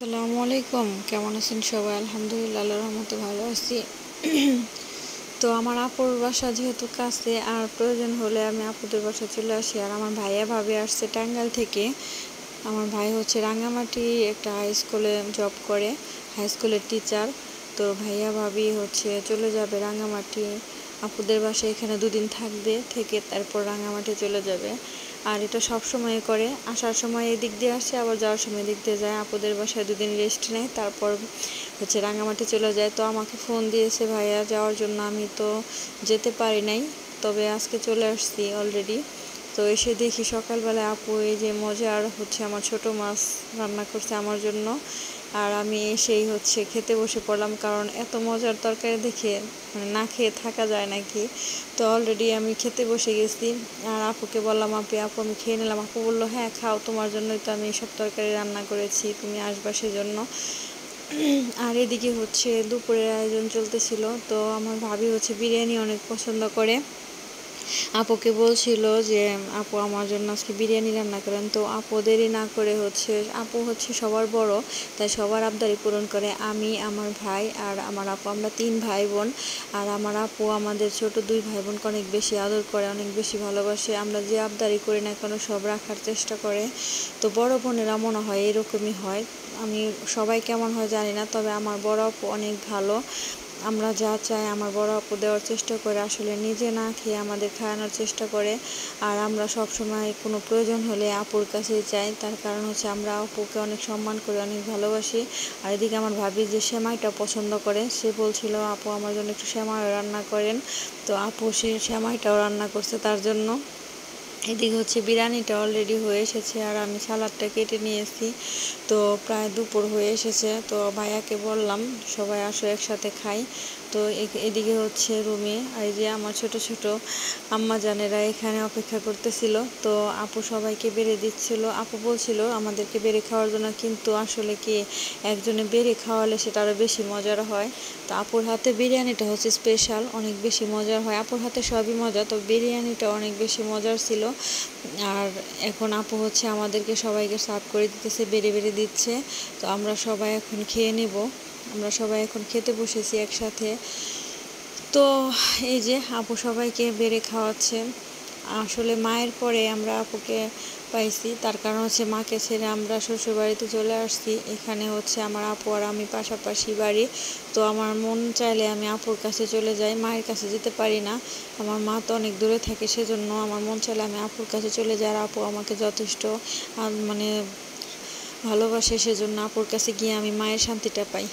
আসসালামু আলাইকুম, কেমন আছেন সবাই? আলহামদুলিল্লাহ, আল্লাহর রহমতে ভালো আছি। তো আমার আপুর বাসা যেহেতু কাছে, আর প্রয়োজন হলে আমি আপুদের বাসা চলে আসি। আর আমার ভাইয়া ভাবি আসছে টাঙ্গাইল থেকে। আমার ভাই হচ্ছে রাঙামাটি একটা হাই স্কুলে জব করে, হাই স্কুলের টিচার। তো ভাইয়া ভাবি হচ্ছে চলে যাবে রাঙামাটি আপুদের বাসায়, এখানে দুদিন থাকবে, থেকে তারপর রাঙামাটি চলে যাবে। আর এটা সব সময় করে, আসার সময় এদিক দিয়ে আসে, আবার যাওয়ার সময় এদিক দিয়ে যায়। আপুদের বাসায় দুদিন রেস্ট নেয়, তারপর হচ্ছে রাঙামাটি চলে যায়। তো আমাকে ফোন দিয়েছে ভাইয়া যাওয়ার জন্য, আমি তো যেতে পারি নাই, তবে আজকে চলে আসছি অলরেডি। তো এসে দেখি সকালবেলায় আপু এই যে মজার হচ্ছে আমার ছোট মাছ রান্না করছে আমার জন্য। আর আমি এসেই হচ্ছে খেতে বসে পড়লাম, কারণ এত মজার তরকারি দেখে মানে না খেয়ে থাকা যায় নাকি। তো অলরেডি আমি খেতে বসে গেছি। আর আপুকে বললাম, আপু আমি খেয়ে নিলাম। আপু বললো, হ্যাঁ খাও, তোমার জন্যই তো আমি সব তরকারি রান্না করেছি, তুমি আসবা সেজন্য। আর এদিকে হচ্ছে দুপুরের আয়োজন চলতেছিল। তো আমার ভাবি হচ্ছে বিরিয়ানি অনেক পছন্দ করে। আপুকে বলছিল যে আপু আমার জন্য আজকে বিরিয়ানি রান্না করেন। তো আপু দেরি না করে হচ্ছে, আপু হচ্ছে সবার বড়, তাই সবার আবদারি পূরণ করে। আমি, আমার ভাই আর আমার আপু, আমরা 3 ভাই বোন। আর আমার আপু আমাদের ছোট 2 ভাই বোনকে অনেক বেশি আদর করে, অনেক বেশি ভালোবাসে। আমরা যে আবদারি করি না কেন সব রাখার চেষ্টা করে। তো বড় বোনেরা মনে হয় এরকমই হয়, আমি সবাই কেমন হয় জানি না, তবে আমার বড় আপু অনেক ভালো। আমরা যা চাই আমার বড় আপু দেওয়ার চেষ্টা করে, আসলে নিজে না খেয়ে আমাদের খাওয়ানোর চেষ্টা করে। আর আমরা সব সময় কোনো প্রয়োজন হলে আপুর কাছেই চাই, তার কারণ হচ্ছে আমরা আপুকে অনেক সম্মান করি, অনেক ভালোবাসি। আর এদিকে আমার ভাবি যে সেমাইটা পছন্দ করে, সে বলছিল আপু আমার জন্য একটু সেমাই রান্না করেন। তো আপু সে সেমাইটাও রান্না করছে তার জন্য। এদিকে হচ্ছে বিরিয়ানিটা অলরেডি হয়ে এসেছে, আর আমি সালাডটা কেটে নিয়েছি। তো প্রায় দুপুর হয়ে এসেছে। তো ভাইয়াকে বললাম সবাই আসো একসাথে খাই। তো এদিকে হচ্ছে রুমে আর এই যে আমার ছোট ছোট আম্মা জানেরা এখানে অপেক্ষা করতেছিল। তো আপু সবাইকে বেড়ে দিচ্ছিল, আপু বলছিল আমাদেরকে বেড়ে খাওয়ার জন্য, কিন্তু আসলে কি একজনে বেড়ে খাওয়ালে সেটা আরও বেশি মজার হয়। তো আপুর হাতে বিরিয়ানিটা হচ্ছে স্পেশাল, অনেক বেশি মজার হয়। আপুর হাতে সবই মজা, তো বিরিয়ানিটা অনেক বেশি মজার ছিল। আর এখন আপু হচ্ছে আমাদেরকে সবাইকে সার্ভ করে দিতেছে, বেড়ে বেড়ে দিচ্ছে। তো আমরা সবাই এখন খেয়ে নেব, আমরা সবাই এখন খেতে বসেছি একসাথে। তো এই যে আপু সবাইকে বেড়ে খাওয়াচ্ছে। আসলে মায়ের পরে আমরা আপুকে পাইছি, তার কারণ হচ্ছে মাকে ছেড়ে আমরা শ্বশুরবাড়িতে চলে আসছি। এখানে হচ্ছে আমার আপু আর আমি পাশাপাশি বাড়ি। তো আমার মন চাইলে আমি আপুর কাছে চলে যাই, মায়ের কাছে যেতে পারি না। আমার মা তো অনেক দূরে থাকে, সেজন্য আমার মন চাইলে আমি আপুর কাছে চলে যাই। আর আপু আমাকে যথেষ্ট মানে ভালোবাসে, সেজন্য আপুর কাছে গিয়ে আমি মায়ের শান্তিটা পাই।